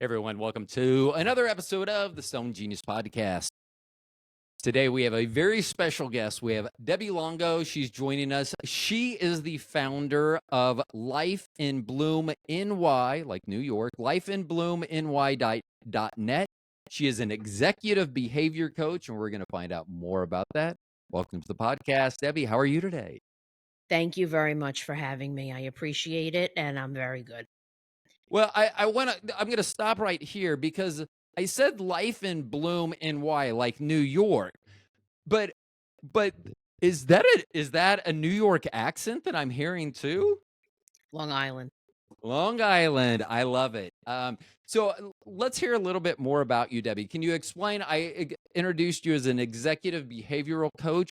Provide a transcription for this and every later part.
Everyone, welcome to another episode of the Stone Genius Podcast. Today we have a very special guest. We have Debbie Longo. She's joining us. She is the founder of Life in Bloom NY, like New York, lifeinbloomny.net. She is an executive behavior coach, and we're going to find out more about that. Welcome to the podcast. Debbie, how are you today? Thank you very much for having me. I appreciate it, and I'm very good. Well, I'm gonna stop right here because I said Life in Bloom NY, like New York. But but is that a New York accent that I'm hearing too? Long Island. Long Island, I love it. Let's hear a little bit more about you, Debbie. Can you explain? Introduced you as an executive behavioral coach.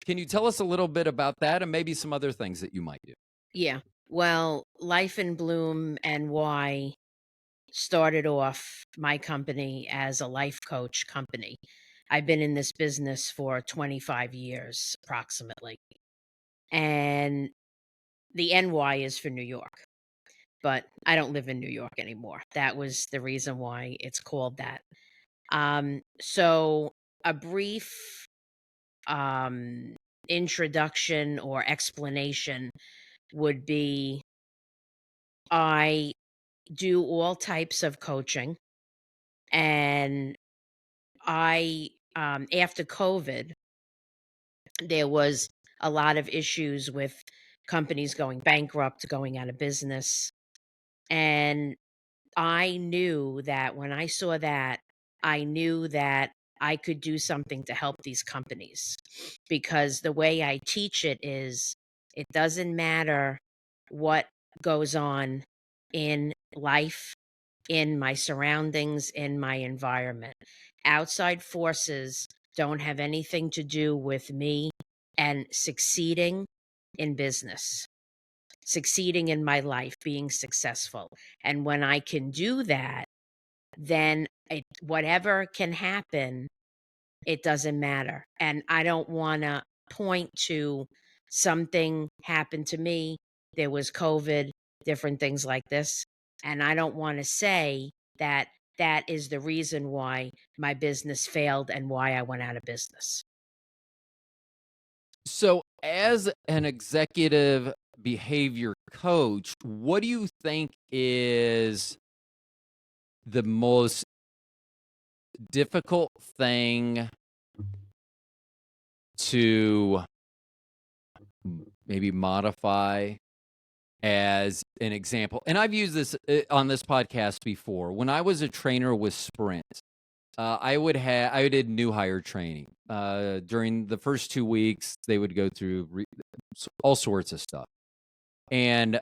Can you tell us a little bit about that and maybe some other things that you might do? Yeah. Well, Life in Bloom and Why started off my company as a life coach company. I've been in this business for 25 years approximately. And the NY is for New York, but I don't live in New York anymore. That was the reason why it's called that. So a brief um introduction or explanation would be I do all types of coaching. And after COVID, there was a lot of issues with companies going bankrupt, going out of business. And I knew that when I saw that, I knew that I could do something to help these companies because the way I teach it is it doesn't matter what goes on in life, in my surroundings, in my environment. Outside forces don't have anything to do with me and succeeding in business, succeeding in my life, being successful. And when I can do that, then whatever can happen, it doesn't matter. And I don't want to point to something happened to me. There was COVID, different things like this. And I don't want to say that that is the reason why my business failed and why I went out of business. So, as an executive behavior coach, what do you think is the most difficult thing to maybe modify as an example? And I've used this on this podcast before. When I was a trainer with Sprint, I did new hire training. During the first 2 weeks, they would go through all sorts of stuff. And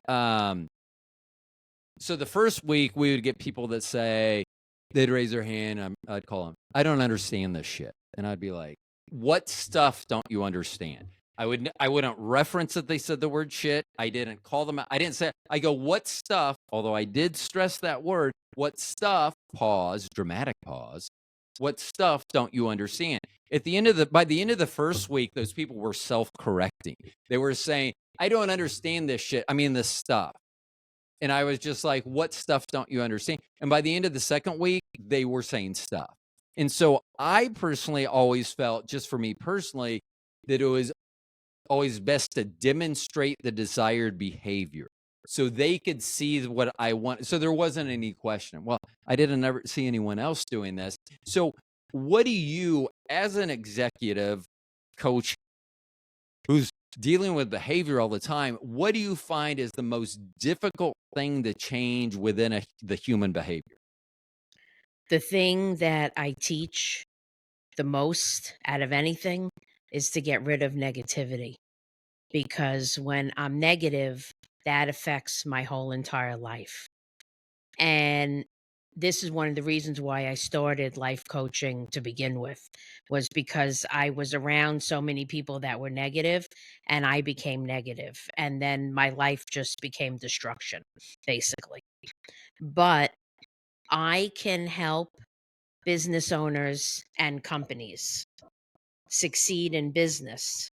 so the first week, we would get people that say, they'd raise their hand. I'd call them, I don't understand this shit. And I'd be like, what stuff don't you understand? I wouldn't reference that they said the word shit. I didn't call them out. I didn't say, I go, what stuff, although I did stress that word, what stuff, pause, dramatic pause, what stuff don't you understand? By the end of the first week, those people were self-correcting. They were saying, I don't understand this shit. I mean, this stuff. And I was just like, what stuff don't you understand? And by the end of the second week, they were saying stuff. And so I personally always felt, just for me personally, that it was always best to demonstrate the desired behavior so they could see what I want. So there wasn't any question. Well, I didn't ever see anyone else doing this. So what do you, as an executive coach who's dealing with behavior all the time, what do you find is the most difficult thing to change within the human behavior? The thing that I teach the most out of anything is to get rid of negativity because when I'm negative, that affects my whole entire life. And this is one of the reasons why I started life coaching to begin with, was because I was around so many people that were negative and I became negative. And then my life just became destruction, basically. But I can help business owners and companies succeed in business,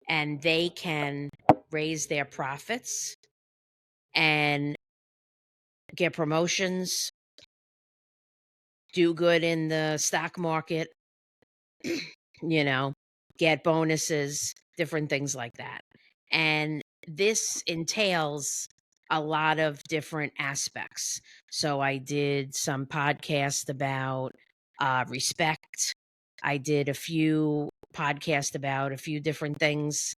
and they can raise their profits and get promotions do good in the stock market, you know, get bonuses, different things like that. And this entails a lot of different aspects. So I did some podcast about respect. I did a few podcasts about a few different things.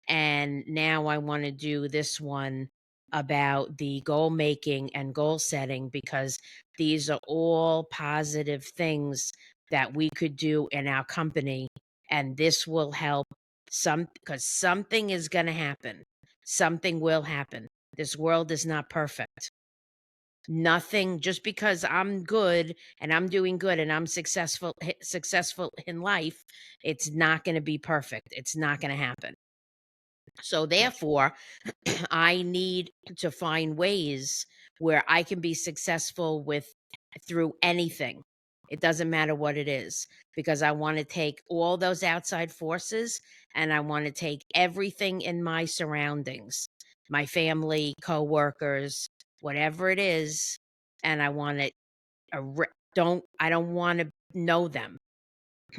And now I want to do this one about the goal making and goal setting, because these are all positive things that we could do in our company. And this will help because something is going to happen. Something will happen. This world is not perfect. Nothing, just because I'm good and I'm doing good and I'm successful in life, it's not going to be perfect. It's not going to happen. So Yes. therefore, I need to find ways where I can be successful with through anything. It doesn't matter what it is, because I want to take all those outside forces and I want to take everything in my surroundings, my family, coworkers, whatever it is, and I want to I don't want to know them,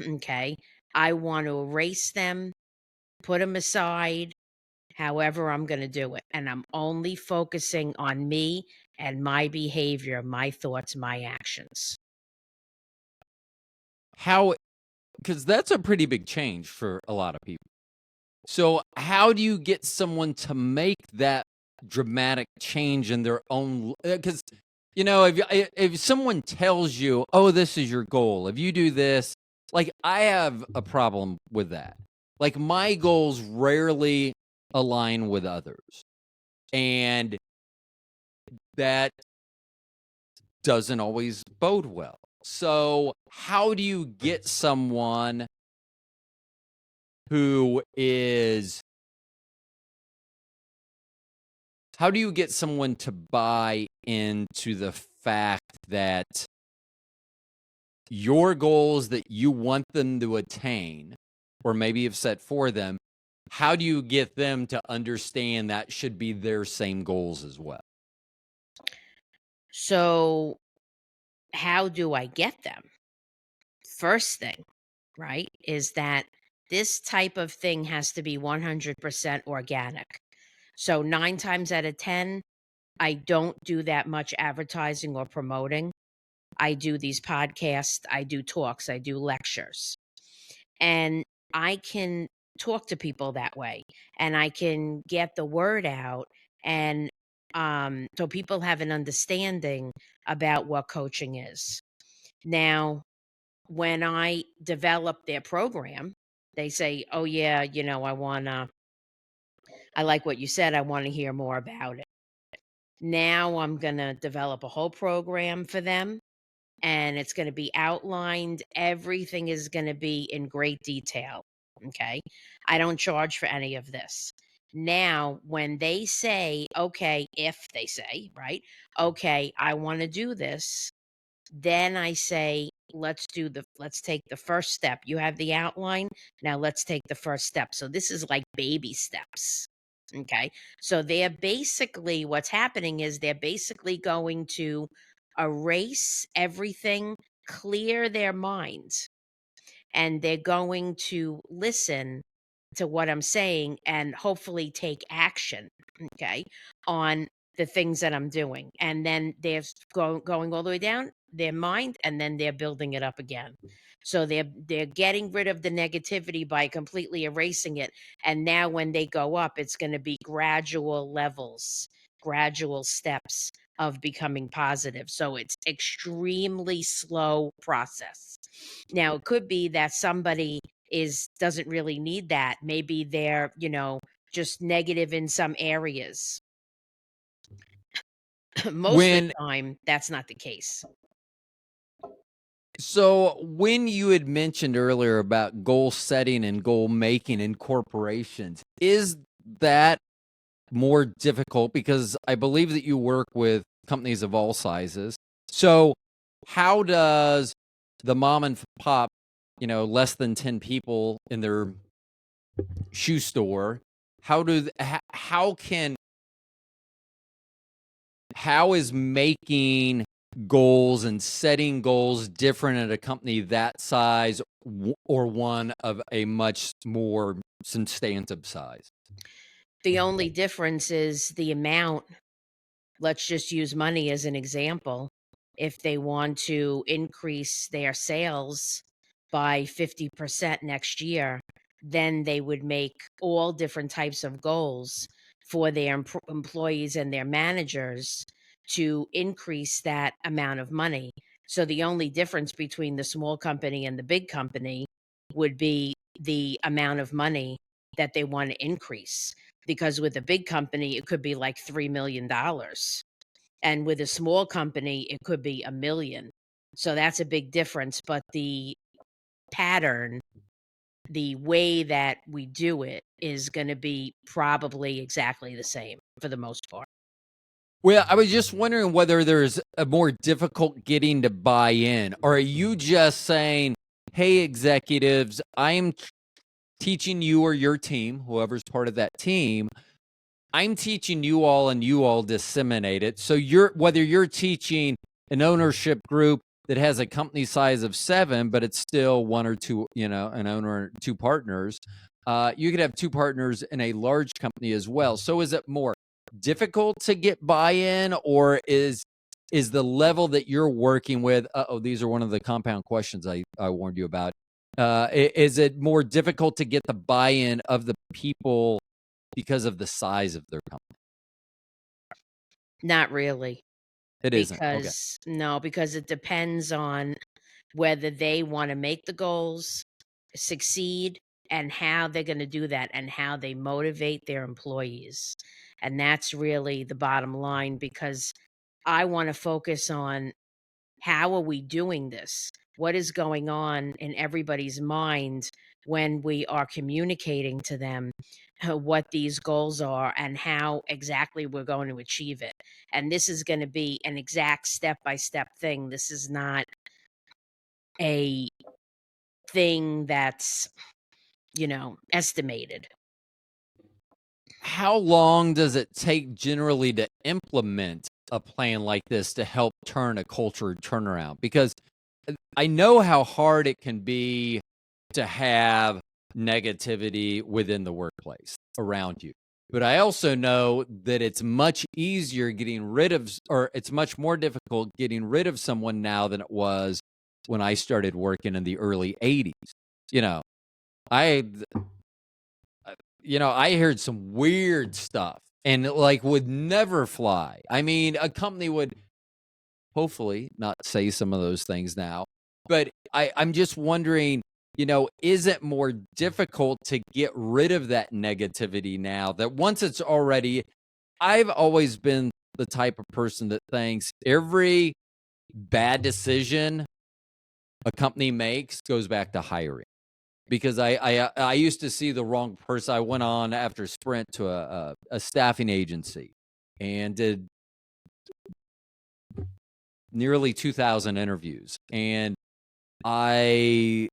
okay? I want to erase them, put them aside, however I'm going to do it. And I'm only focusing on me and my behavior, my thoughts, my actions. How, because that's a pretty big change for a lot of people. So, how do you get someone to make that dramatic change in their own? Because, if someone tells you, oh, this is your goal, if you do this, like I have a problem with that. Like my goals rarely align with others. And that doesn't always bode well. So, how do you get someone who is how do you get someone to buy into the fact that your goals that you want them to attain, or maybe have set for them, how do you get them to understand that should be their same goals as well? So, how do I get them? First thing, right, is that this type of thing has to be 100% organic. So, 9 times out of 10, I don't do that much advertising or promoting. I do these podcasts, I do talks, I do lectures. And I can talk to people that way, and I can get the word out, and so people have an understanding about what coaching is. Now, when I develop their program, they say, "Oh yeah, I like what you said. I want to hear more about it." Now I'm going to develop a whole program for them, and it's going to be outlined. Everything is going to be in great detail. Okay. I don't charge for any of this. Now, when they say, okay, if they say, right, okay, I want to do this, then I say, let's take the first step. You have the outline. Now let's take the first step. So this is like baby steps. Okay. So what's happening is they're basically going to erase everything, clear their minds, and they're going to listen to what I'm saying and hopefully take action, okay, on the things that I'm doing. And then going all the way down their mind, and then they're building it up again. So they're getting rid of the negativity by completely erasing it. And now when they go up, it's going to be gradual levels, gradual steps of becoming positive. So it's extremely slow process. Now, it could be that somebody doesn't really need that. Maybe they're, just negative in some areas. Most of When the time, that's not the case. when you had mentioned earlier about goal setting and goal making in corporations, is that more difficult? Because I believe that you work with companies of all sizes. So, how does the mom and pop, less than 10 people in their shoe store, how is making goals and setting goals different at a company that size or one of a much more substantive size? The only difference is the amount. Let's just use money as an example. If they want to increase their sales by 50% next year, then they would make all different types of goals for their employees and their managers to increase that amount of money. So the only difference between the small company and the big company would be the amount of money that they want to increase. Because with a big company, it could be like $3 million. And with a small company, it could be 1 million. So that's a big difference. But the pattern, the way that we do it is going to be probably exactly the same for the most part. Well, I was just wondering whether there's a more difficult getting to buy in, or are you just saying, hey, executives, I'm teaching you or your team, whoever's part of that team, I'm teaching you all and you all disseminate it. So whether you're teaching an ownership group that has a company size of 7, but it's still one or two, an owner or two partners, you could have two partners in a large company as well. So is it more difficult to get buy-in, or is the level that you're working with, these are one of the compound questions I warned you about. Is it more difficult to get the buy-in of the people because of the size of their company? Not really. It isn't. Okay. Because no, because it depends on whether they want to make the goals, succeed, and how they're going to do that and how they motivate their employees. And that's really the bottom line, because I want to focus on how are we doing this? What is going on in everybody's mind when we are communicating to them what these goals are and how exactly we're going to achieve it? And this is going to be an exact step by step thing. This is not a thing that's, estimated. How long does it take generally to implement a plan like this to help turn a culture turnaround? Because I know how hard it can be to have negativity within the workplace around you. But I also know that it's much easier getting rid of, or it's much more difficult getting rid of someone now than it was when I started working in the early 80s. You know, I I heard some weird stuff and like would never fly. I mean, a company would hopefully not say some of those things now, but I'm just wondering, is it more difficult to get rid of that negativity now that once it's already, I've always been the type of person that thinks every bad decision a company makes goes back to hiring. Because I used to see the wrong person. I went on after Sprint to a staffing agency and did nearly 2,000 interviews, and I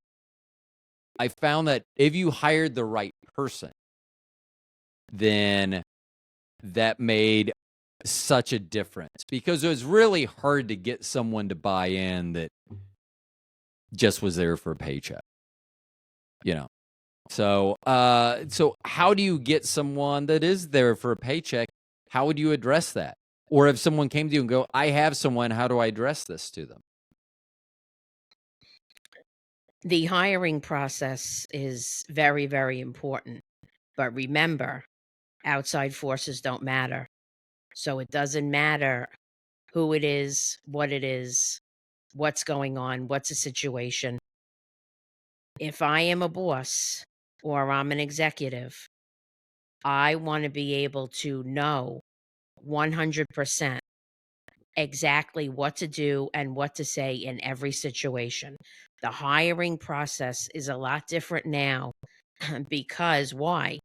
found that if you hired the right person, then that made such a difference, because it was really hard to get someone to buy in that just was there for a paycheck, you know. So how do you get someone that is there for a paycheck? How would you address that? Or if someone came to you and go, I have someone, how do I address this to them? The hiring process is very, very important. But remember, outside forces don't matter. So it doesn't matter who it is, what's going on, what's the situation. If I am a boss or I'm an executive, I want to be able to know 100% exactly what to do and what to say in every situation. The hiring process is a lot different now because why?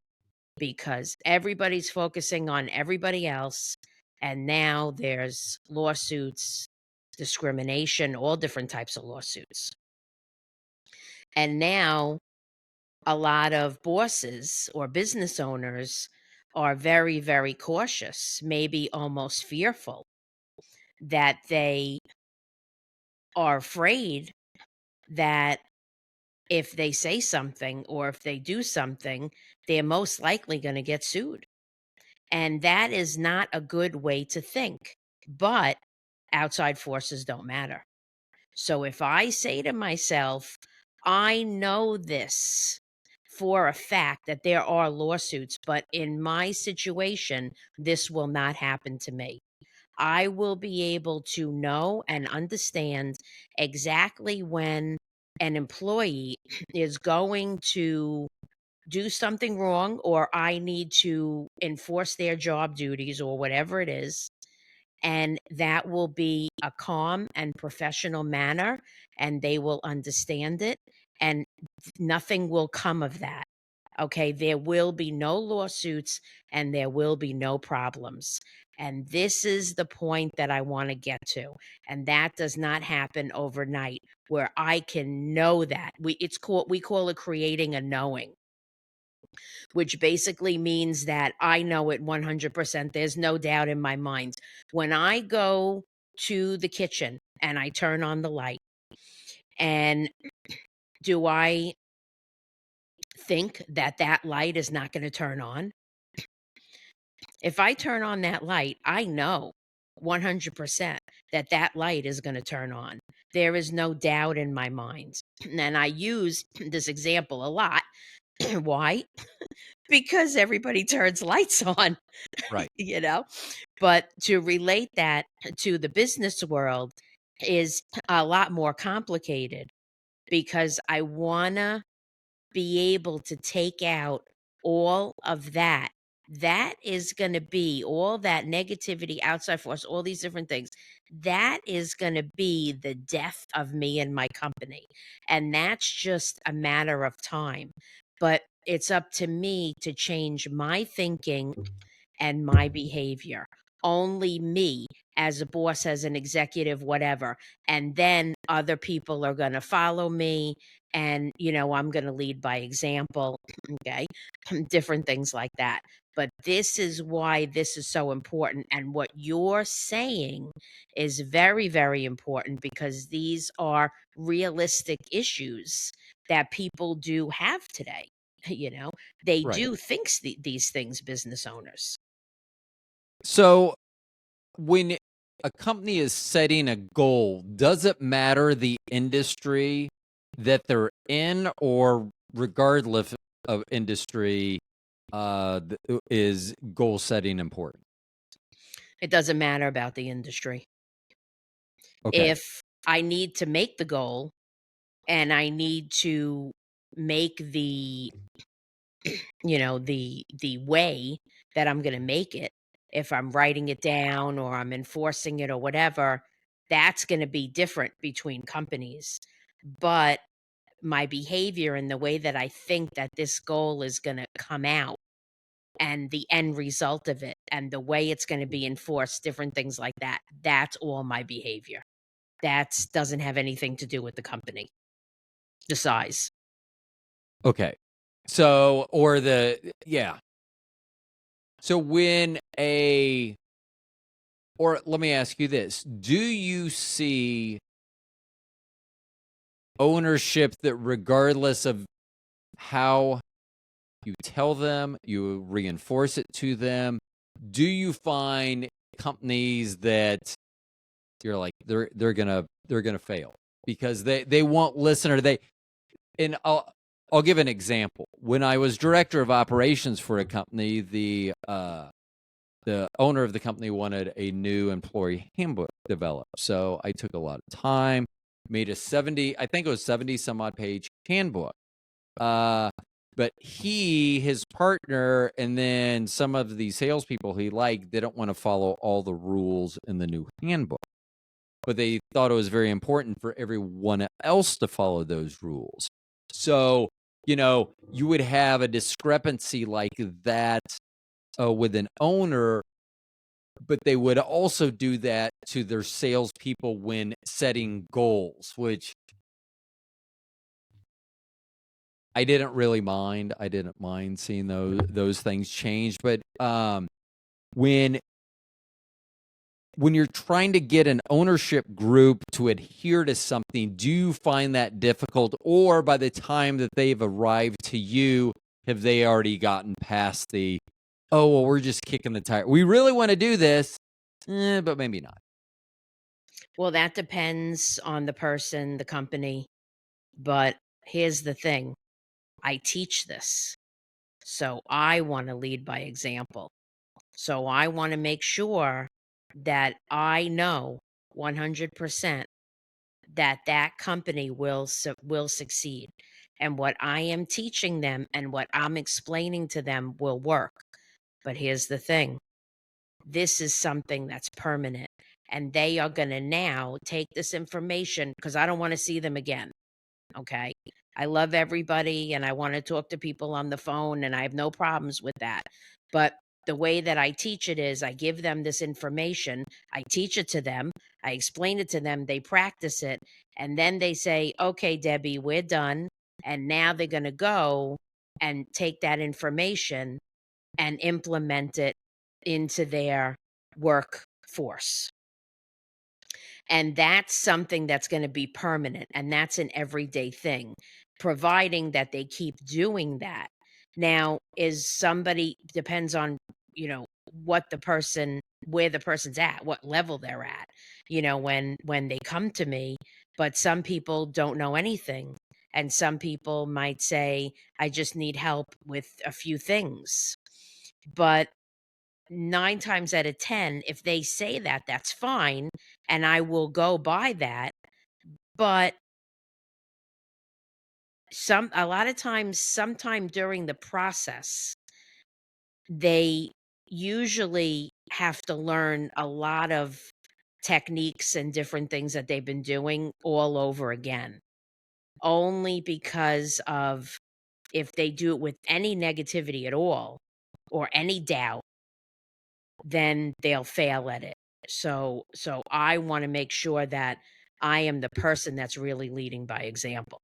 Because everybody's focusing on everybody else. And now there's lawsuits, discrimination, all different types of lawsuits. And now a lot of bosses or business owners are very, very cautious, maybe almost fearful that they are afraid that if they say something or if they do something, they're most likely going to get sued. And that is not a good way to think. But outside forces don't matter. So if I say to myself, I know this for a fact that there are lawsuits, but in my situation, this will not happen to me. I will be able to know and understand exactly when an employee is going to do something wrong or I need to enforce their job duties or whatever it is. And that will be a calm and professional manner, and they will understand it, and nothing will come of that. Okay, there will be no lawsuits and there will be no problems. And this is the point that I want to get to. And that does not happen overnight where I can know that. We call it creating a knowing, which basically means that I know it 100%. There's no doubt in my mind. When I go to the kitchen and I turn on the light, and do I think that that light is not going to turn on? If I turn on that light, I know 100% that that light is going to turn on. There is no doubt in my mind. And I use this example a lot. Why? Because everybody turns lights on, Right. you know? But to relate that to the business world is a lot more complicated because I want to be able to take out all of that. That is going to be all that negativity, outside force, all these different things. That is going to be the death of me and my company. And that's just a matter of time. But it's up to me to change my thinking and my behavior. Only me as a boss, as an executive, whatever. And then other people are going to follow me. And, I'm going to lead by example. Okay. Different things like that. But this is why this is so important. And what you're saying is very, very important because these are realistic issues that people do have today. You know, they Right. do think these things, business owners. So when a company is setting a goal, does it matter the industry that they're in, or regardless of industry, is goal setting important? It doesn't matter about the industry. Okay. If I need to make the goal and I need to make the way that I'm going to make it, if I'm writing it down or I'm enforcing it or whatever, that's going to be different between companies. But my behavior and the way that I think that this goal is going to come out and the end result of it and the way it's going to be enforced, different things like that, that's all my behavior. That doesn't have anything to do with the company, the size. Okay. So, or yeah. So or let me ask you this. Do you see ownership that regardless of how you tell them, you reinforce it to them, do you find companies that you're like they're gonna fail because they won't listen, or and I'll give an example. When I was director of operations for a company, the owner of the company wanted a new employee handbook developed. So I took a lot of time, made a 70, I think it was 70 some odd page handbook. But his partner, and then some of the salespeople he liked didn't want to follow all the rules in the new handbook. But they thought it was very important for everyone else to follow those rules. So, you would have a discrepancy like that with an owner, but they would also do that to their salespeople when setting goals, which I didn't really mind. I didn't mind seeing those things change. But when when you're trying to get an ownership group to adhere to something, do you find that difficult? Or by the time that they've arrived to you, have they already gotten past the, oh, well, we're just kicking the tire. We really want to do this, but maybe not. Well, that depends on the person, the company. But here's the thing, I teach this. So I want to lead by example. So I want to make sure that I know 100% that that company will succeed, and what I am teaching them and what I'm explaining to them will work. But here's the thing, this is something that's permanent, and they are going to now take this information because I don't want to see them again. Okay. I love everybody and I want to talk to people on the phone and I have no problems with that. But the way that I teach it is I give them this information, I teach it to them, I explain it to them, they practice it, and then they say, okay, Debbie, we're done. And now they're going to go and take that information and implement it into their workforce. And that's something that's gonna be permanent, and that's an everyday thing, providing that they keep doing that. Now, is somebody depends on, what the person where the person's at, what level they're at, when they come to me, but some people don't know anything, and some people might say, "I just need help with a few things." But 9 times out of 10, if they say that, that's fine, and I will go by that, but a lot of times, sometime during the process, they usually have to learn a lot of techniques and different things that they've been doing all over again, only because of if they do it with any negativity at all or any doubt, then they'll fail at it. So I wanna make sure that I am the person that's really leading by example.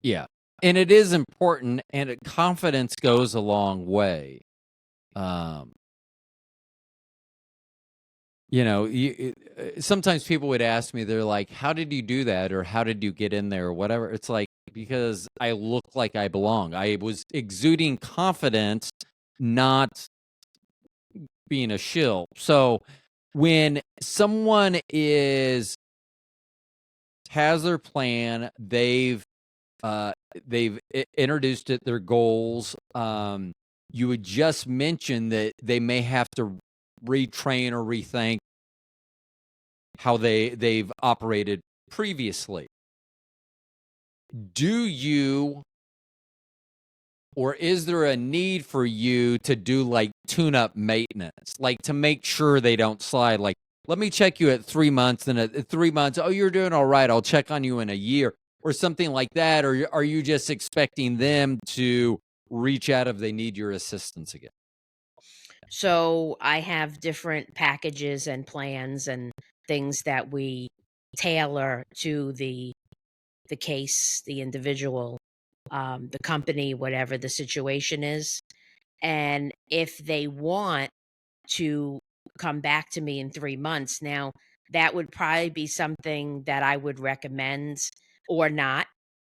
Yeah. And it is important, and confidence goes a long way. Um, sometimes people would ask me, they're like, "How did you do that?" Or "How did you get in there?" Or whatever. It's like, because I look like I belong. I was exuding confidence, not being a shill. So when someone is has their plan, uh introduced it, their goals, you would just mention that they may have to retrain or rethink how they've operated previously. Do you, or is there a need for you to do like tune up maintenance, like to make sure they don't slide? Like, let me check you at 3 months, and at 3 months, oh, you're doing all right, I'll check on you in a year, or something like that? Or are you just expecting them to reach out if they need your assistance again? So I have different packages and plans and things that we tailor to the case, the individual, the company, whatever the situation is. And if they want to come back to me in 3 months, now that would probably be something that I would recommend or not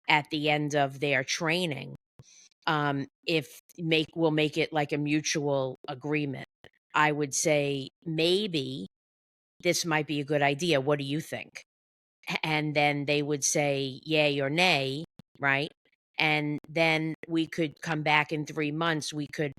at the end of their training. If make we'll make it like a mutual agreement. I would say, "Maybe this might be a good idea. What do you think?" And then they would say yay or nay, right? And then we could come back in 3 months. We could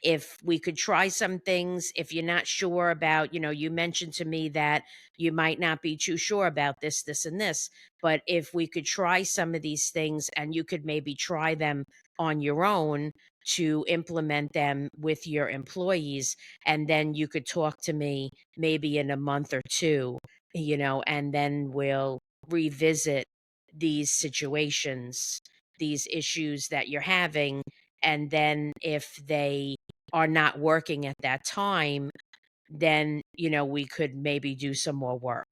if we could try some things, if you're not sure about, you mentioned to me that you might not be too sure about this, and this, but if we could try some of these things and you could maybe try them on your own to implement them with your employees, and then you could talk to me maybe in a month or two, and then we'll revisit these situations, these issues that you're having. And then if they are not working at that time, then, we could maybe do some more work.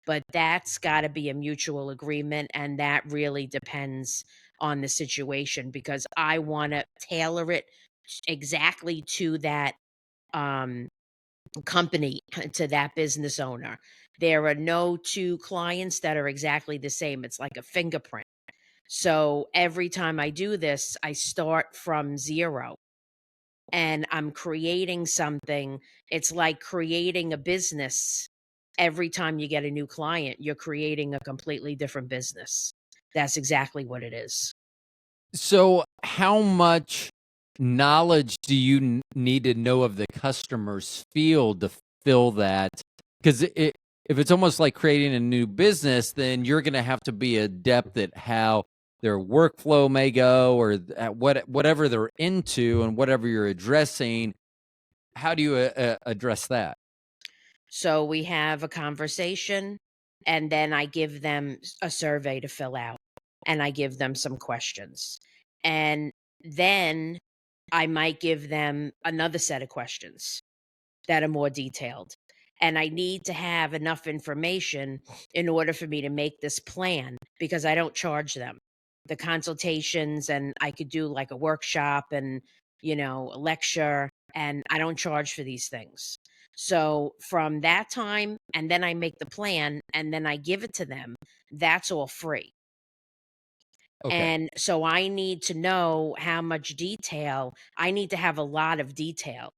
But that's got to be a mutual agreement. And that really depends on the situation because I want to tailor it exactly to that um, company to that business owner. There are no two clients that are exactly the same. It's like a fingerprint. So every time I do this, I start from zero and I'm creating something. It's like creating a business. Every time you get a new client, you're creating a completely different business. That's exactly what it is. So, how much knowledge do you need to know of the customer's field to fill that? Because if it's almost like creating a new business, then you're going to have to be adept at how their workflow may go, or at whatever they're into and whatever you're addressing. How do you address that? So we have a conversation, and then I give them a survey to fill out, and I give them some questions. And then I might give them another set of questions that are more detailed. And I need to have enough information in order for me to make this plan because I don't charge them. The consultations, and I could do like a workshop and, a lecture, and I don't charge for these things. So from that time, and then I make the plan and then I give it to them, that's all free. Okay. And so I need to know how much detail, I need to have a lot of detail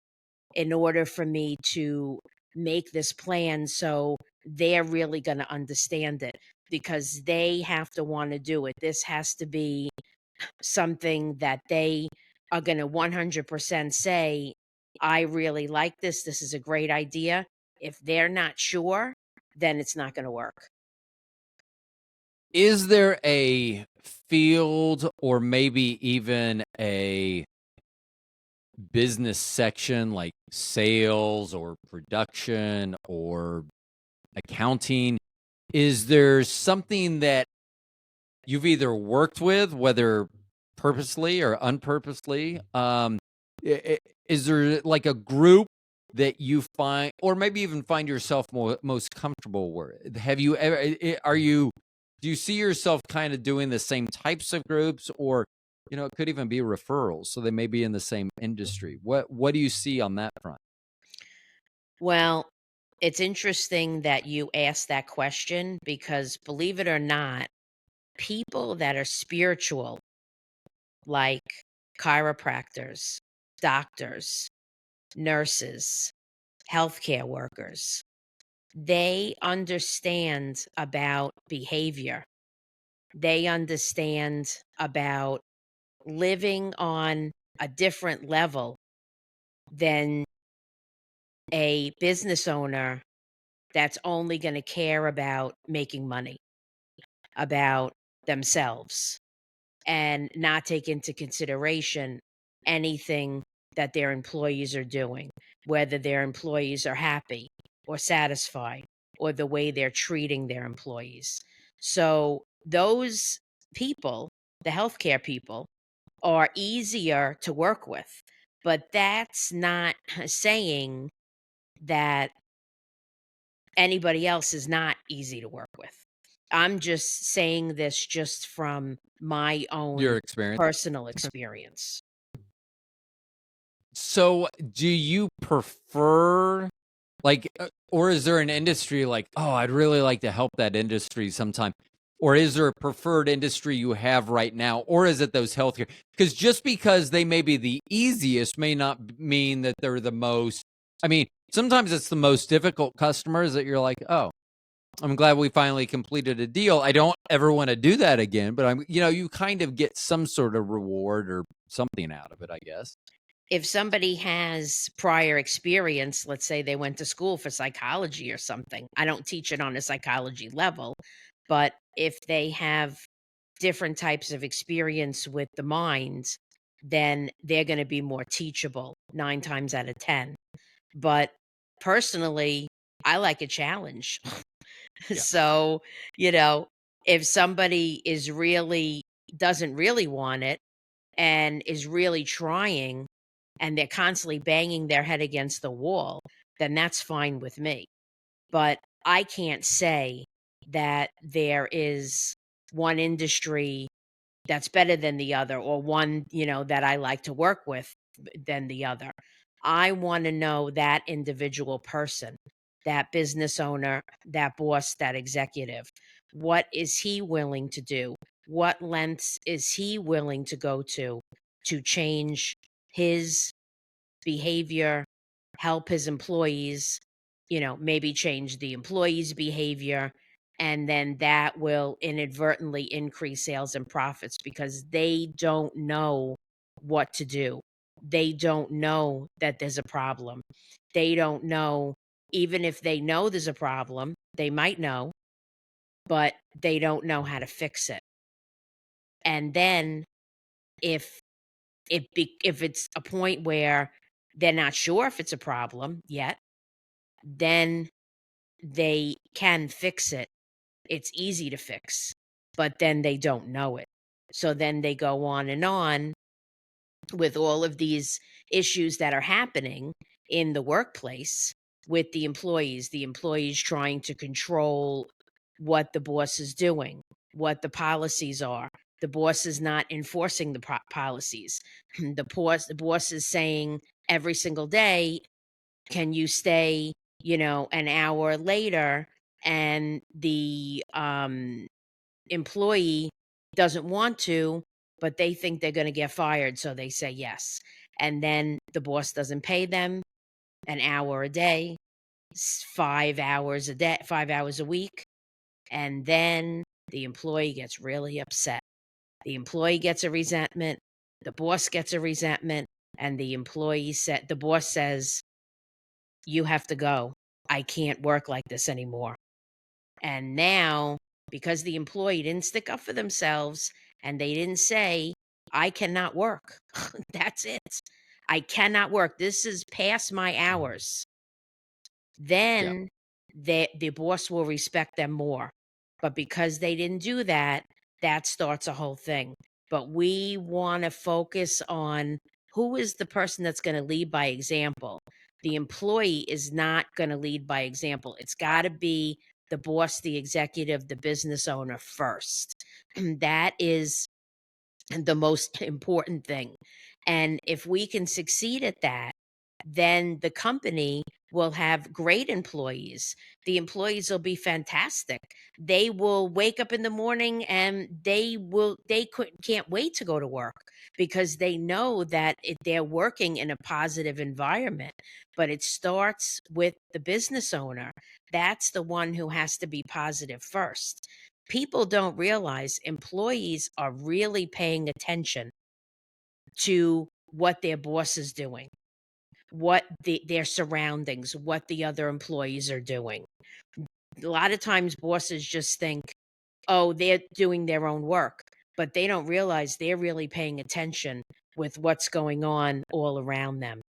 in order for me to make this plan so they're really going to understand it because they have to want to do it. This has to be something that they are going to 100% say, I really like this. This is a great idea. If they're not sure, then it's not going to work. Is there a field or maybe even a business section like sales or production or accounting? Is there something that you've either worked with, whether purposely or unpurposely? Is there like a group that you find, or maybe even find yourself most comfortable with? Have you ever? Are you? Do you see yourself kind of doing the same types of groups, or it could even be referrals, so they may be in the same industry? What do you see on that front? Well, it's interesting that you asked that question because believe it or not, people that are spiritual, like chiropractors, doctors, nurses, healthcare workers, they understand about behavior. They understand about living on a different level than a business owner that's only going to care about making money, about themselves, and not take into consideration anything that their employees are doing, whether their employees are happy or satisfied or the way they're treating their employees. So, those people, the healthcare people, are easier to work with. But that's not saying that anybody else is not easy to work with. I'm just saying this just from my own Your experience. personal experience. So, do you prefer, like, or is there an industry like, oh, I'd really like to help that industry sometime? Or is there a preferred industry you have right now? Or is it those healthcare? Because just because they may be the easiest may not mean that they're the most. I mean, sometimes it's the most difficult customers that you're like, oh, I'm glad we finally completed a deal. I don't ever want to do that again, but you kind of get some sort of reward or something out of it, I guess. If somebody has prior experience, let's say they went to school for psychology or something, I don't teach it on a psychology level, but if they have different types of experience with the mind, then they're going to be more teachable 9 times out of 10. But personally, I like a challenge. Yeah. So, you know, if somebody is really doesn't really want it and is really trying and they're constantly banging their head against the wall, then that's fine with me. But I can't say that there is one industry that's better than the other or one, that I like to work with than the other. I want to know that individual person, that business owner, that boss, that executive. What is he willing to do? What lengths is he willing to go to change his behavior, help his employees, maybe change the employees' behavior. And then that will inadvertently increase sales and profits because they don't know what to do. They don't know that there's a problem. They don't know, even if they know there's a problem, they might know, but they don't know how to fix it. And then if if it's a point where they're not sure if it's a problem yet, then they can fix it. It's easy to fix, but then they don't know it. So then they go on and on with all of these issues that are happening in the workplace with the employees trying to control what the boss is doing, what the policies are. The boss is not enforcing the policies. The boss is saying every single day, can you stay, an hour later? And the employee doesn't want to, but they think they're going to get fired. So they say yes. And then the boss doesn't pay them an hour a day, 5 hours a day, 5 hours a week. And then the employee gets really upset. The employee gets a resentment. The boss gets a resentment. And the boss says, you have to go. I can't work like this anymore. And now, because the employee didn't stick up for themselves and they didn't say, I cannot work. That's it. I cannot work. This is past my hours. Yeah. Then the boss will respect them more. But because they didn't do that, that starts a whole thing. But we want to focus on who is the person that's going to lead by example. The employee is not going to lead by example. It's got to be the boss, the executive, the business owner first. That is the most important thing. And if we can succeed at that, then the company will have great employees. The employees will be fantastic. They will wake up in the morning and they can't wait to go to work because they know that they're working in a positive environment. But it starts with the business owner. That's the one who has to be positive first. People don't realize employees are really paying attention to what their boss is doing, what their surroundings, what the other employees are doing. A lot of times bosses just think, oh, they're doing their own work, but they don't realize they're really paying attention with what's going on all around them.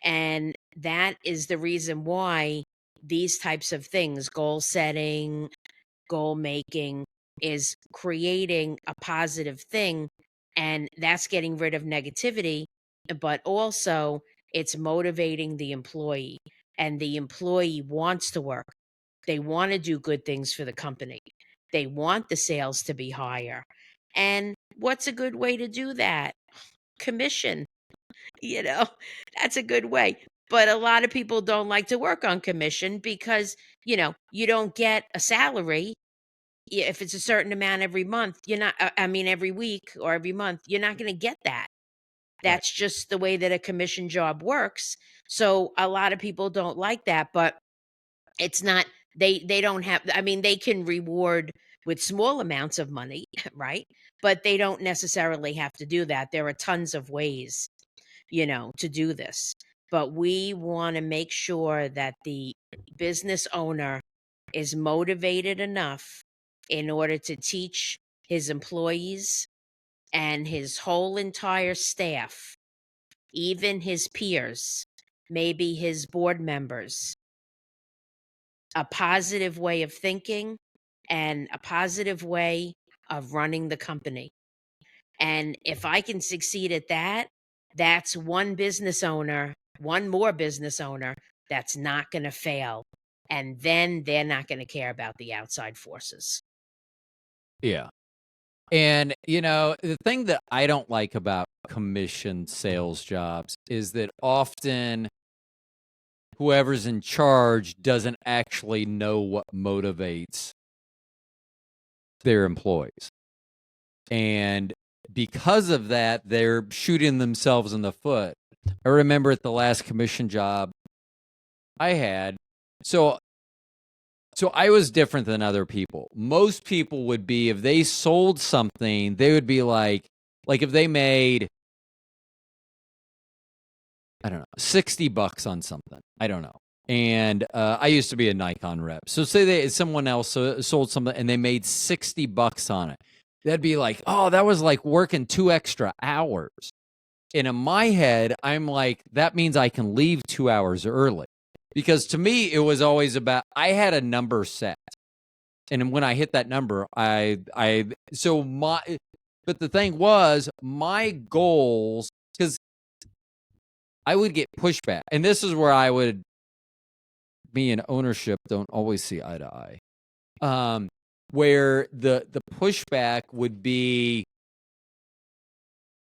And that is the reason why these types of things, goal setting, goal making, is creating a positive thing. And that's getting rid of negativity, but also it's motivating the employee. And the employee wants to work. They want to do good things for the company. They want the sales to be higher. And what's a good way to do that? Commission, you know, that's a good way. But a lot of people don't like to work on commission because, you don't get a salary. If it's a certain amount every month, you're not, I mean, every week or every month, you're not going to get that. Right. That's just the way that a commission job works. So a lot of people don't like that, but it's not, they don't have, I mean, they can reward with small amounts of money, right? But they don't necessarily have to do that. There are tons of ways, to do this. But we want to make sure that the business owner is motivated enough in order to teach his employees and his whole entire staff, even his peers, maybe his board members, a positive way of thinking and a positive way of running the company. And if I can succeed at that, that's one more business owner that's not going to fail. And then they're not going to care about the outside forces. Yeah. And, the thing that I don't like about commission sales jobs is that often whoever's in charge doesn't actually know what motivates their employees. And because of that, they're shooting themselves in the foot. I remember at the last commission job I had, so I was different than other people. Most people would be, if they sold something, they would be like if they made, I don't know, $60 on something. I don't know. And I used to be a Nikon rep. So say someone else sold something and they made $60 on it. That'd be like, oh, that was like working 2 extra hours. And in my head, I'm like, that means I can leave 2 hours early. Because to me, it was always about, I had a number set. And when I hit that number, but the thing was, my goals, because I would get pushback. And this is where me and ownership don't always see eye to eye. Where the pushback would be,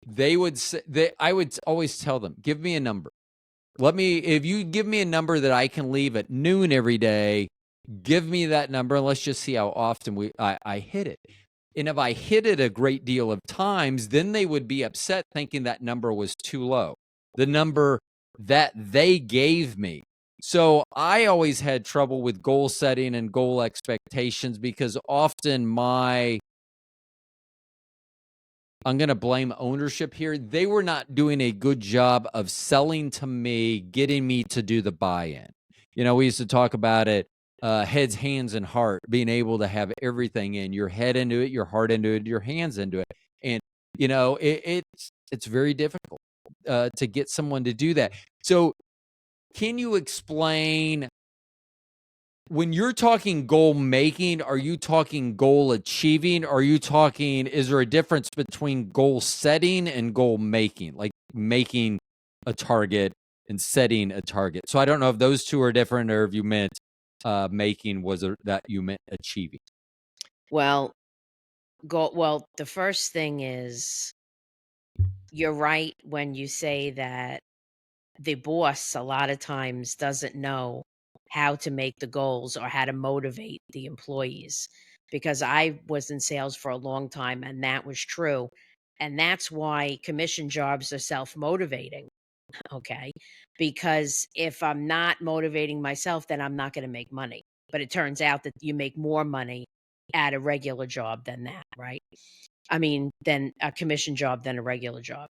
they would say, I would always tell them, give me a number. If you give me a number that I can leave at noon every day, give me that number and let's just see how often I hit it. And if I hit it a great deal of times, then they would be upset thinking that number was too low, the number that they gave me. So I always had trouble with goal setting and goal expectations because often I'm going to blame ownership here. They were not doing a good job of selling to me, getting me to do the buy-in. We used to talk about it, heads, hands, and heart, being able to have everything in, your head into it, your heart into it, your hands into it. And, it's very difficult to get someone to do that. So can you explain, when you're talking goal making, are you talking goal achieving? Is there a difference between goal setting and goal making, like making a target and setting a target? So I don't know if those two are different or if you meant making that you meant achieving. Well, the first thing is, you're right when you say that the boss a lot of times doesn't know how to make the goals or how to motivate the employees, because I was in sales for a long time and that was true. And that's why commission jobs are self-motivating, okay? Because if I'm not motivating myself, then I'm not going to make money. But it turns out that you make more money at a regular job than that, right? I mean, than a commission job than a regular job.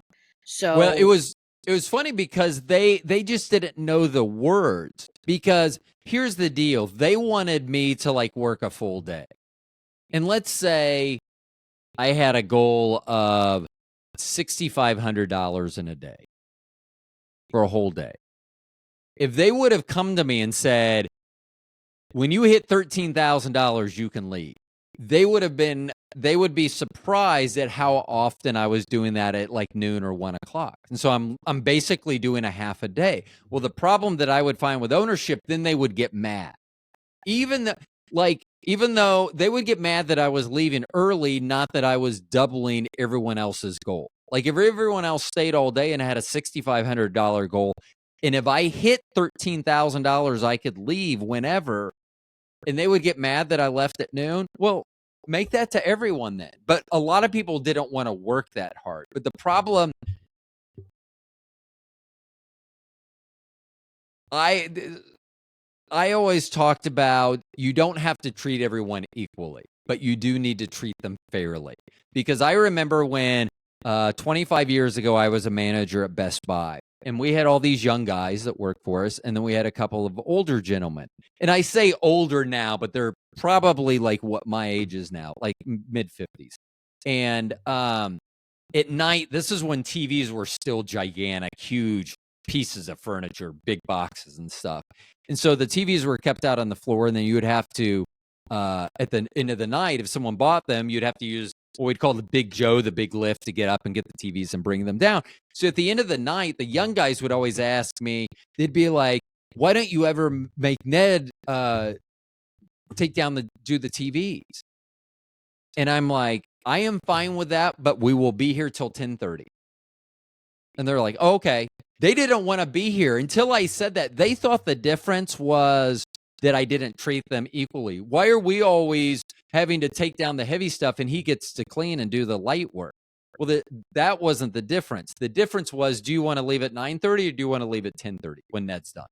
Well, it So, was funny because they just didn't know the words. Because here's the deal. They wanted me to like work a full day. And let's say I had a goal of $6,500 in a day for a whole day. If they would have come to me and said, when you hit $13,000, you can leave, they would be surprised at how often I was doing that at like noon or 1:00. And so I'm basically doing a half a day. Well, the problem that I would find with ownership, then they would get mad. Even though they would get mad that I was leaving early, not that I was doubling everyone else's goal. Like if everyone else stayed all day and had a $6,500 goal, and if I hit $13,000, I could leave whenever, and they would get mad that I left at noon. Well, make that to everyone then. But a lot of people didn't want to work that hard. But the problem, I always talked about, you don't have to treat everyone equally, but you do need to treat them fairly. Because I remember when 25 years ago, I was a manager at Best Buy, and we had all these young guys that worked for us, and then we had a couple of older gentlemen. And I say older now, but they're probably like what my age is now, like mid-50s. And at night, this is when TVs were still gigantic, huge pieces of furniture, big boxes and stuff. And so the TVs were kept out on the floor, and then you would have to, at the end of the night, if someone bought them, you'd have to use what we'd call the Big Joe, the big lift, to get up and get the TVs and bring them down. So at the end of the night, the young guys would always ask me, they'd be like, why don't you ever make Ned do the TVs? And I'm like, I am fine with that, but we will be here till 10:30. And they're like, oh, okay. They didn't want to be here until I said that. They thought the difference was that I didn't treat them equally. Why are we always having to take down the heavy stuff and he gets to clean and do the light work? Well, that wasn't the difference. The difference was, do you want to leave at 9:30 or do you want to leave at 10:30 when Ned's done?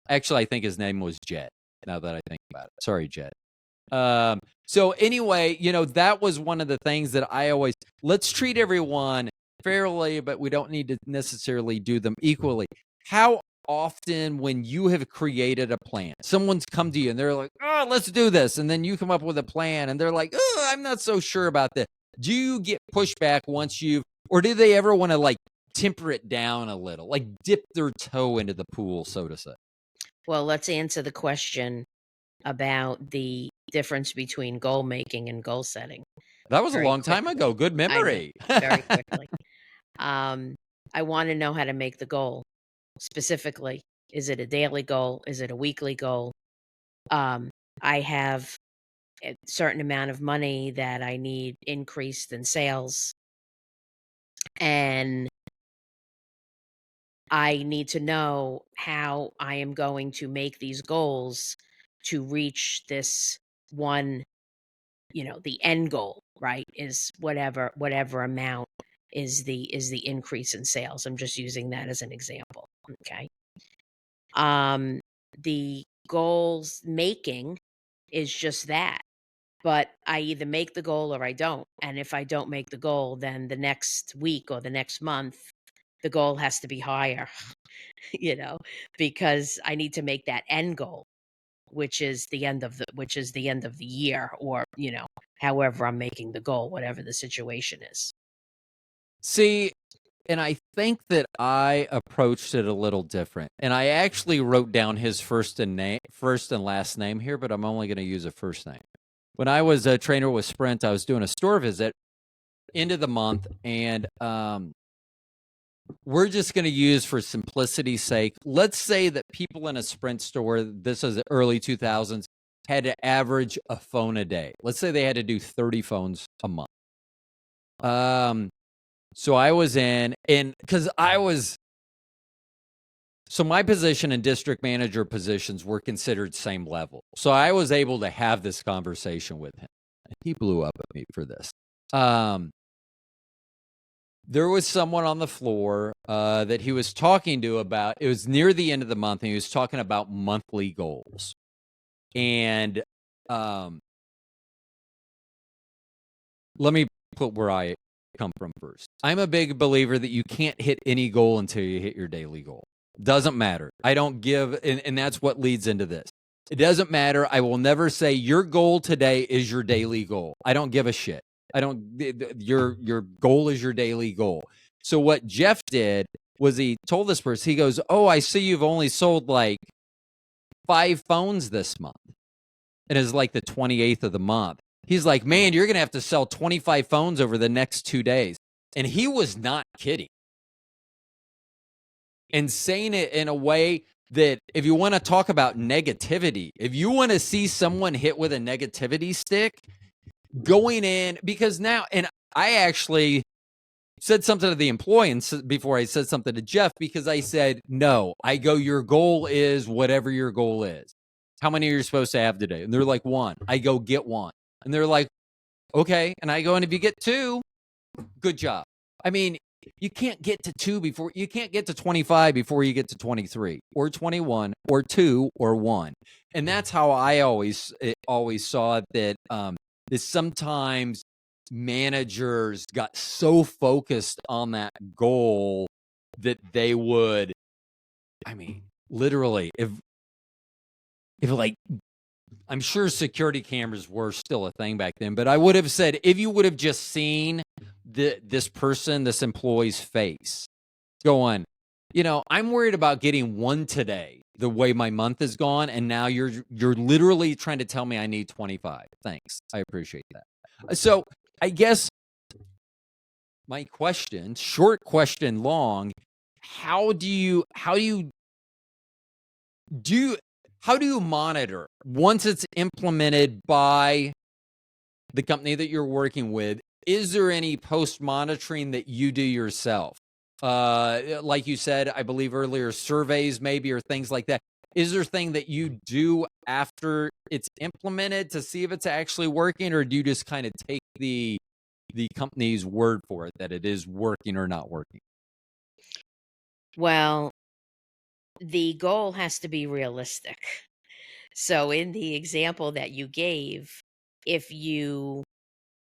Actually, I think his name was Jed, now that I think about it. Sorry, Jed. So anyway, that was one of the things that I always, let's treat everyone fairly, but we don't need to necessarily do them equally. How often, when you have created a plan, someone's come to you and they're like, oh, let's do this. And then you come up with a plan and they're like, oh, I'm not so sure about this. Do you get pushback or do they ever want to like temper it down a little, like dip their toe into the pool, so to say? Well, let's answer the question about the difference between goal making and goal setting That was a very long time quickly. ago. Good I know, memory. very quickly. I want to know how to make the goal specifically. Is it a daily goal? Is it a weekly goal? I have a certain amount of money that I need increased in sales, and I need to know how I am going to make these goals to reach this one, the end goal, right? Is whatever amount is the increase in sales. I'm just using that as an example. Okay. The goals making is just that. But I either make the goal or I don't. And if I don't make the goal, then the next week or the next month, the goal has to be higher, you know, because I need to make that end goal, which is the end of the year, or, however I'm making the goal, whatever the situation is. See, and I think that I approached it a little different. And I actually wrote down his first and last name here, but I'm only going to use a first name. When I was a trainer with Sprint, I was doing a store visit end of the month, and we're just going to use, for simplicity's sake, let's say that people in a Sprint store, this is early 2000s, had to average a phone a day. Let's say they had to do 30 phones a month. So I was in, and because so my position and district manager positions were considered same level. So I was able to have this conversation with him. He blew up at me for this. There was someone on the floor that he was talking to about, it was near the end of the month, and he was talking about monthly goals. And let me put where I come from first. I'm a big believer that you can't hit any goal until you hit your daily goal. Doesn't matter. I don't give, and that's what leads into this. It doesn't matter. I will never say your goal today is your daily goal. I don't give a shit. Your goal is your daily goal. So what Jeff did was he told this person, he goes, oh, I see you've only sold like 5 phones this month. And it's like the 28th of the month. He's like, man, you're going to have to sell 25 phones over the next 2 days. And he was not kidding. And saying it in a way that, if you want to talk about negativity, if you want to see someone hit with a negativity stick, going in, because now, and I actually said something to the employee before I said something to Jeff, because I said, no, I go, your goal is whatever your goal is. How many are you supposed to have today? And they're like, 1. I go, get 1. And they're like, okay. And I go, and if you get 2, good job. I mean, you can't get to 25 before you get to 23 or 21 or 2 or 1. And that's how I always saw it, that sometimes managers got so focused on that goal that they would, I mean, literally, if like, I'm sure security cameras were still a thing back then, but I would have said, if you would have just seen this employee's face going, I'm worried about getting 1 today, the way my month is gone, and now you're literally trying to tell me I need 25. Thanks. I appreciate that. So I guess my question, short question, long, how do you monitor once it's implemented by the company that you're working with, is there any post monitoring that you do yourself? Like you said, I believe earlier, surveys maybe, or things like that. Is there a thing that you do after it's implemented to see if it's actually working, or do you just kind of take the company's word for it that it is working or not working? Well, the goal has to be realistic. So, in the example that you gave, if you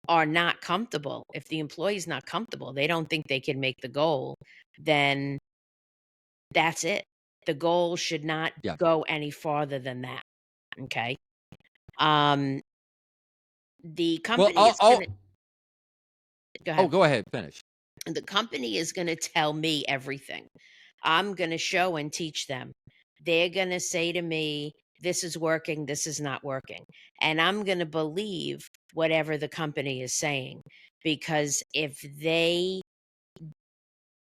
are not comfortable, if the employee's not comfortable, they don't think they can make the goal, then that's it. The goal should not Yeah. go any farther than that. Okay. Um, the Well, company is going to go oh, ahead. go ahead, finish. The company is going to tell me everything. I'm going to show and teach them. They're going to say to me, this is working, this is not working. And I'm going to believe whatever the company is saying. Because if they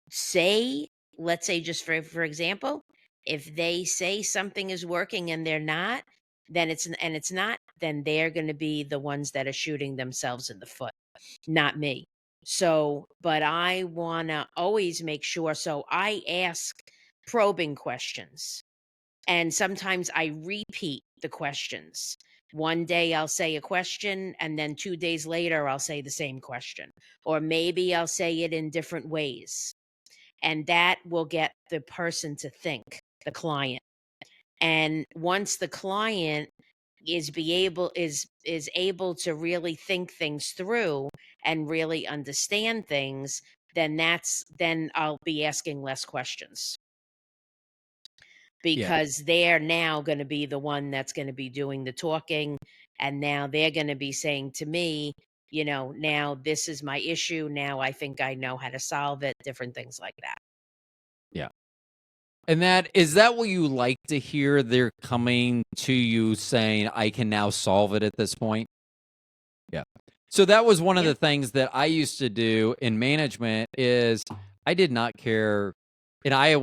say, let's say, just for example, if they say something is working and they're not, then it's not, then they're going to be the ones that are shooting themselves in the foot, not me. So, but I want to always make sure. So I ask probing questions, and sometimes I repeat the questions. One day I'll say a question, and then 2 days later I'll say the same question. Or maybe I'll say it in different ways. And that will get the person to think, the client. And once the client is able to really think things through and really understand things, then I'll be asking less questions, Yeah. because they're now going to be the one that's going to be doing the talking, and now they're going to be saying to me, now this is my issue, now I think I know how to solve it, different things like that. Yeah. And that what you like to hear? They're coming to you saying, I can now solve it at this point? Yeah. So that was one of Yeah. the things that I used to do in management is I did not care. And I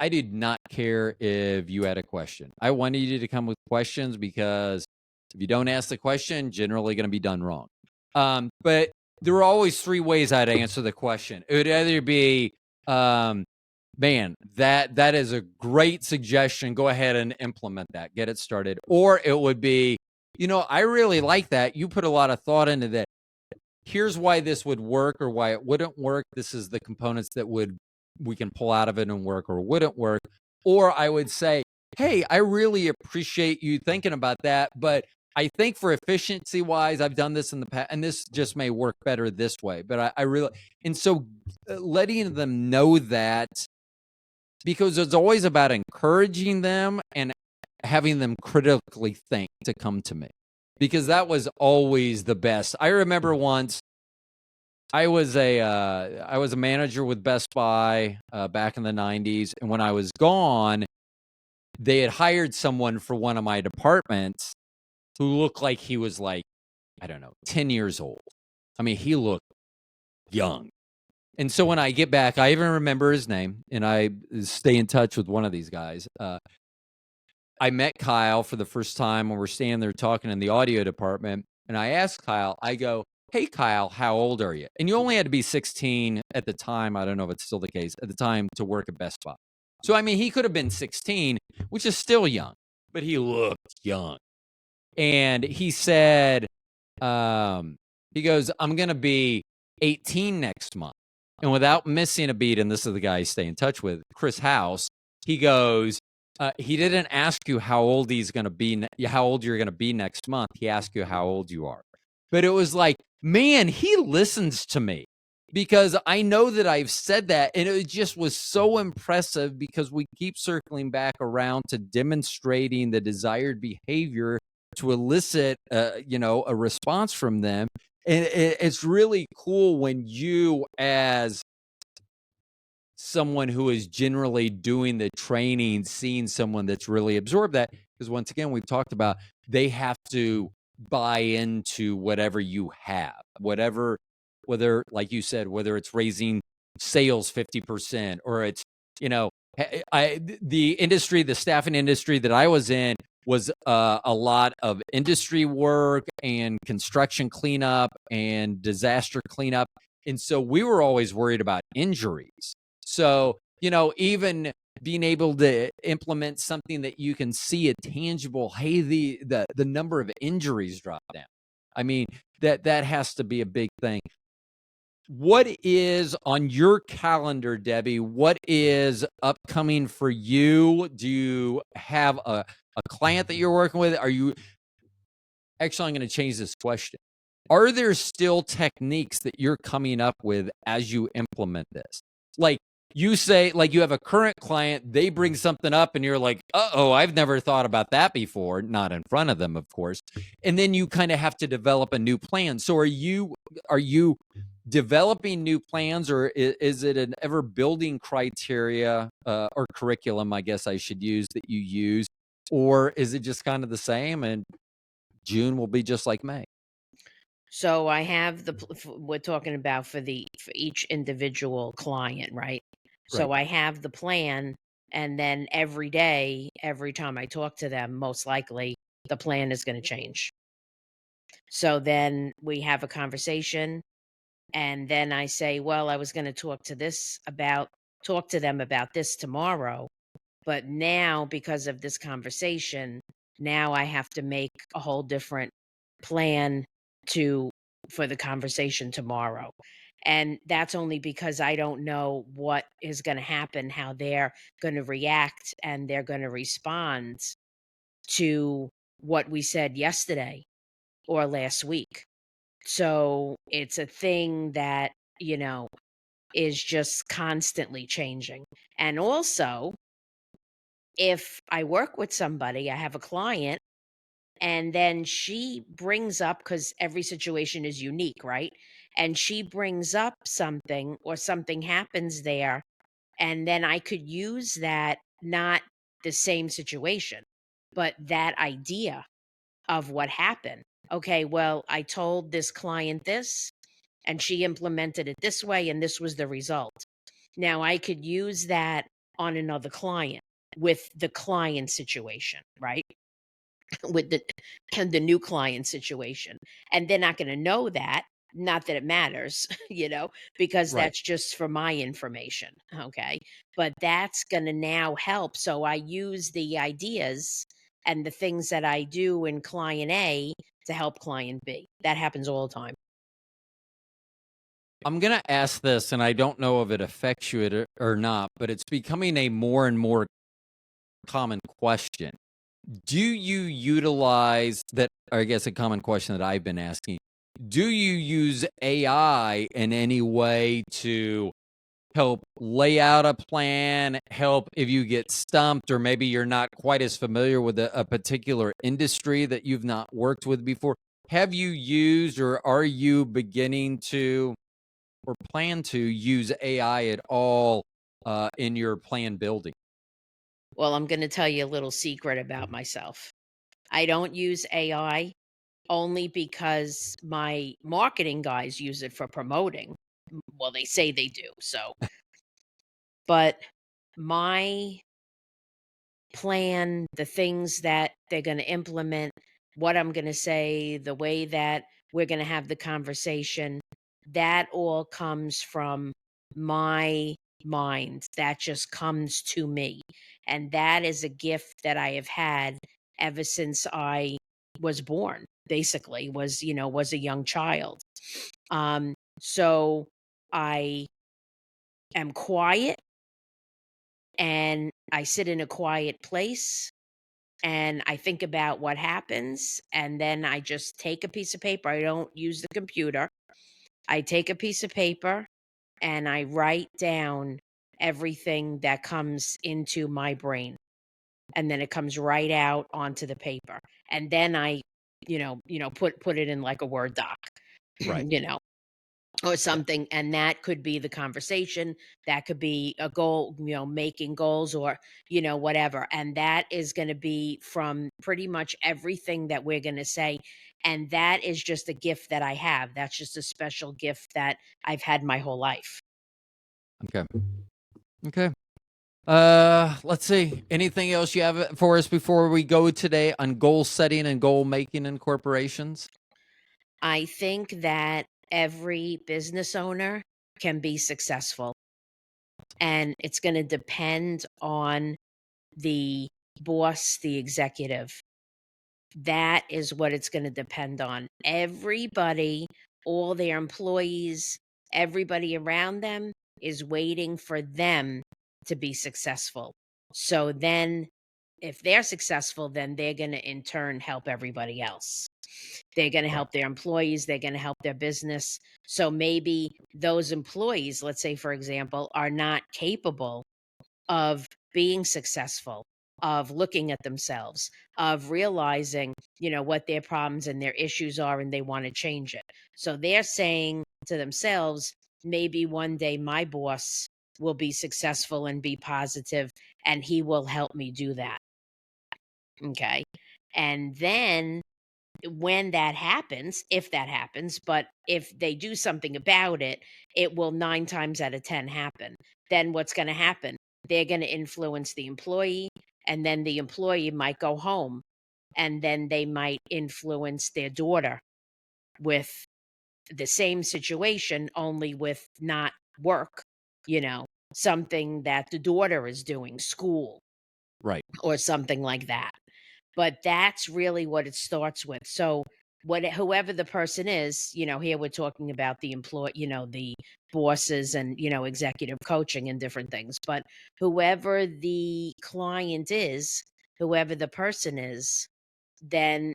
did not care if you had a question. I wanted you to come with questions because if you don't ask the question, generally going to be done wrong. But there were always three ways I'd answer the question. It would either be, um, man, that is a great suggestion. Go ahead and implement that. Get it started. Or it would be, I really like that. You put a lot of thought into that. Here's why this would work or why it wouldn't work. This is the components that we can pull out of it and work or wouldn't work. Or I would say, hey, I really appreciate you thinking about that, but I think for efficiency wise, I've done this in the past, and this just may work better this way. But I really, and so letting them know that, because it's always about encouraging them and having them critically think to come to me, because that was always the best. I remember once I was a manager with Best Buy back in the 90s, and when I was gone, they had hired someone for one of my departments who looked like he was like, I don't know, 10 years old. I mean, he looked young. And so when I get back, I even remember his name, and I stay in touch with one of these guys. I met Kyle for the first time when we're standing there talking in the audio department. And I asked Kyle, I go, hey, Kyle, how old are you? And you only had to be 16 at the time. I don't know if it's still the case at the time to work at Best Buy. So, I mean, he could have been 16, which is still young, but he looked young. And he said, he goes, I'm going to be 18 next month. And without missing a beat, and this is the guy I stay in touch with, Chris House, he goes, he didn't ask you how old he's going to be, how old you're going to be next month. He asked you how old you are. But it was like, man, he listens to me, because I know that I've said that. And it just was so impressive, because we keep circling back around to demonstrating the desired behavior to elicit, a response from them. And it's really cool when you, as someone who is generally doing the training, seeing someone that's really absorbed that, because once again, we've talked about, they have to buy into whatever you have, whether, like you said, whether it's raising sales 50%, or it's, the industry, the staffing industry that I was in, was a lot of industry work and construction cleanup and disaster cleanup. And so we were always worried about injuries. So, even being able to implement something that you can see a tangible, hey, the number of injuries drop down. I mean, that has to be a big thing. What is on your calendar, Debbie? What is upcoming for you? Do you have a client that you're working with? Are you actually, I'm going to change this question. Are there still techniques that you're coming up with as you implement this? Like you say, like you have a current client, they bring something up and you're like, oh, I've never thought about that before. Not in front of them, of course. And then you kind of have to develop a new plan. So are you developing new plans, or is it an ever building criteria or curriculum, I guess I should use, that you use? Or is it just kind of the same and June will be just like May? So I have we're talking about for each individual client, right? Right. So I have the plan, and then every day, every time I talk to them, most likely the plan is going to change. So then we have a conversation, and then I say, well, I was going to talk to them about this tomorrow, but now because of this conversation, now I have to make a whole different plan to for the conversation tomorrow. And that's only because I don't know what is going to happen, how they're going to react and they're going to respond to what we said yesterday or last week. So it's a thing that, is just constantly changing. And also, if I work with somebody, I have a client, and then she brings up, because every situation is unique, right? And she brings up something or something happens there, and then I could use that, not the same situation, but that idea of what happened. Okay, well, I told this client this, and she implemented it this way, and this was the result. Now I could use that on another client with the client situation, right? With the and the new client situation. And they're not going to know that, not that it matters, because Right. that's just for my information, okay? But that's going to now help. So I use the ideas and the things that I do in client A to help client B. That happens all the time. I'm going to ask this, and I don't know if it affects you or not, but it's becoming a more and more common question. Do you utilize that? Or I guess a common question that I've been asking. Do you use AI in any way to help lay out a plan, help if you get stumped, or maybe you're not quite as familiar with a particular industry that you've not worked with before? Have you used, or are you beginning to, or plan to use AI at all in your plan building? Well, I'm going to tell you a little secret about myself. I don't use AI only because my marketing guys use it for promoting. Well, they say they do. So, but my plan, the things that they're going to implement, what I'm going to say, the way that we're going to have the conversation, that all comes from my mind. That just comes to me. And that is a gift that I have had ever since I was born, basically, was a young child. So I am quiet, and I sit in a quiet place, and I think about what happens, and then I just take a piece of paper. I don't use the computer. I take a piece of paper and I write down everything that comes into my brain, and then it comes right out onto the paper. And then I, put it in like a Word doc, Right. you know. Or Yeah. something, and that could be the conversation, that could be a goal, making goals, or whatever, and that is going to be from pretty much everything that we're going to say. And that is just a gift that I have. That's just a special gift that I've had my whole life. Okay. Okay. Let's see. Anything else you have for us before we go today on goal setting and goal making in corporations? I think that every business owner can be successful, and it's going to depend on the boss, the executive. That is what it's going to depend on. Everybody, all their employees, everybody around them is waiting for them to be successful. So then, if they're successful, then they're going to in turn help everybody else. They're going to Right. help their employees, they're going to help their business. So maybe those employees, let's say, for example, are not capable of being successful, of looking at themselves, of realizing, what their problems and their issues are and they want to change it. So they're saying to themselves, maybe one day my boss will be successful and be positive and he will help me do that. Okay. And then when that happens, if that happens, but if they do something about it, it will 9 times out of 10 happen. Then what's going to happen? They're going to influence the employee, and then the employee might go home, and then they might influence their daughter with the same situation, only with not work, something that the daughter is doing, school, Right. or something like that. But that's really what it starts with. So whoever the person is, here we're talking about the employee, the bosses and, executive coaching and different things. But whoever the client is, whoever the person is, then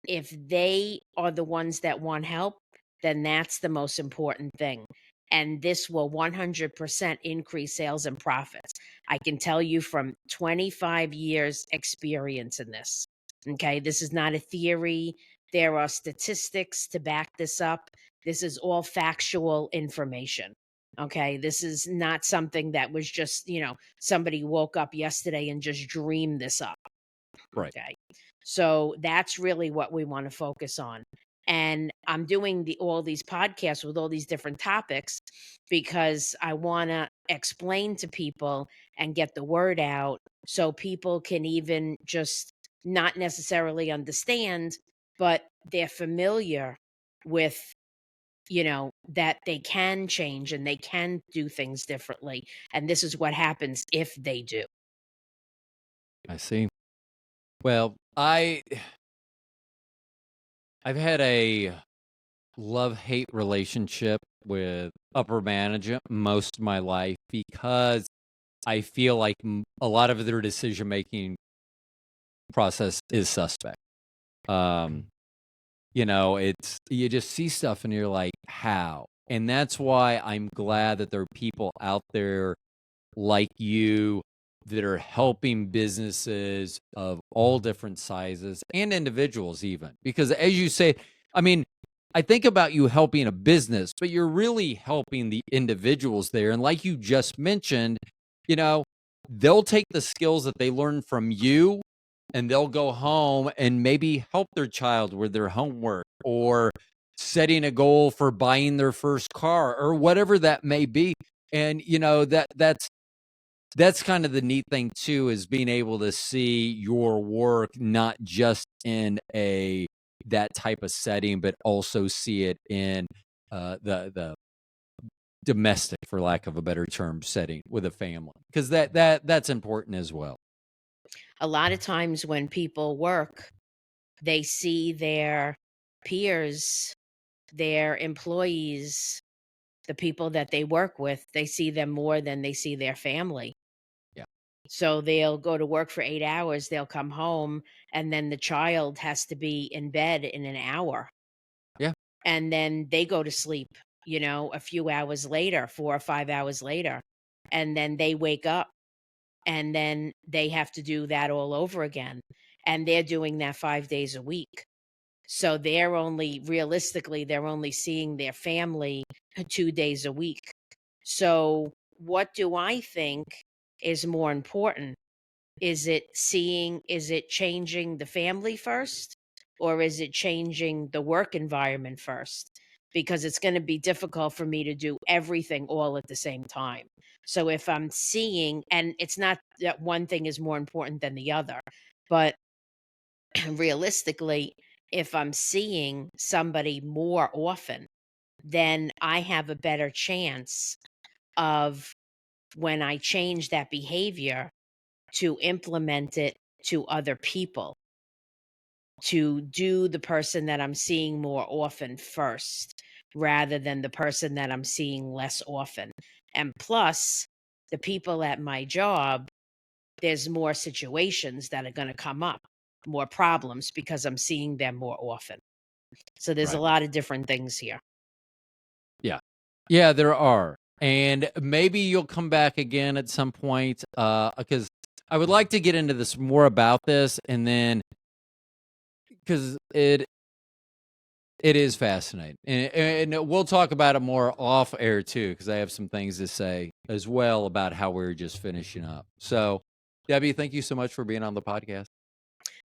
if they are the ones that want help, then that's the most important thing. And this will 100% increase sales and profits. I can tell you from 25 years experience in this. Okay, this is not a theory. There are statistics to back this up. This is all factual information. Okay, this is not something that was just, somebody woke up yesterday and just dreamed this up. Right. Okay. So that's really what we want to focus on. And I'm doing all these podcasts with all these different topics because I want to explain to people and get the word out so people can even just not necessarily understand, but they're familiar with, that they can change and they can do things differently. And this is what happens if they do. I see. Well, I've had a love-hate relationship with upper management most of my life because I feel like a lot of their decision-making process is suspect. Um, it's you just see stuff and you're like, "How?" And that's why I'm glad that there are people out there like you that are helping businesses of all different sizes and individuals even. Because as you say, I mean, I think about you helping a business, but you're really helping the individuals there. And like you just mentioned, you know, they'll take the skills that they learn from you and they'll go home and maybe help their child with their homework or setting a goal for buying their first car or whatever that may be. And that's kind of the neat thing too, is being able to see your work not just in a that type of setting, but also see it in the domestic, for lack of a better term, setting with a family, because that's important as well. A lot of times when people work, they see their peers, their employees, the people that they work with, they see them more than they see their family. Yeah, So they'll go to work for 8 hours, they'll come home, and then the child has to be in bed in an hour. yeah, And then they go to sleep, a few hours later, 4 or 5 hours later. And then they wake up and then they have to do that all over again. And they're doing that 5 days a week. So they're only seeing their family 2 days a week. So what do I think is more important? Is it changing the family first or is it changing the work environment first? because it's going to be difficult for me to do everything all at the same time. So if I'm seeing, and it's not that one thing is more important than the other, but realistically, if I'm seeing somebody more often, then I have a better chance of, when I change that behavior, to implement it to other people, to do the person that I'm seeing more often first rather than the person that I'm seeing less often. And plus, the people at my job, there's more situations that are going to come up, more problems because I'm seeing them more often. So there's a Right. lot of different things here. Yeah. Yeah, there are. And maybe you'll come back again at some point, because I would like to get into this more about this, and then because it is fascinating, and we'll talk about it more off air too, because I have some things to say as well about how we're just finishing up. So, Debbie, thank you so much for being on the podcast.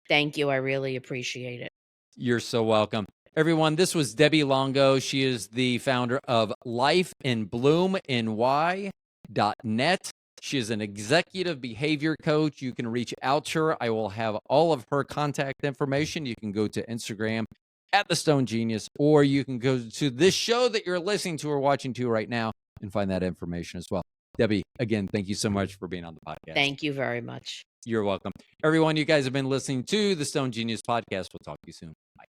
Thank you. I really appreciate it. You're so welcome. Everyone, this was Debbie Longo. She is the founder of lifeinbloomny.net. She is an executive behavior coach. You can reach out to her. I will have all of her contact information. You can go to Instagram at The Stone Genius, or you can go to this show that you're listening to or watching to right now and find that information as well. Debbie, again, thank you so much for being on the podcast. Thank you very much. You're welcome. Everyone, you guys have been listening to the Stone Genius podcast. We'll talk to you soon. Bye.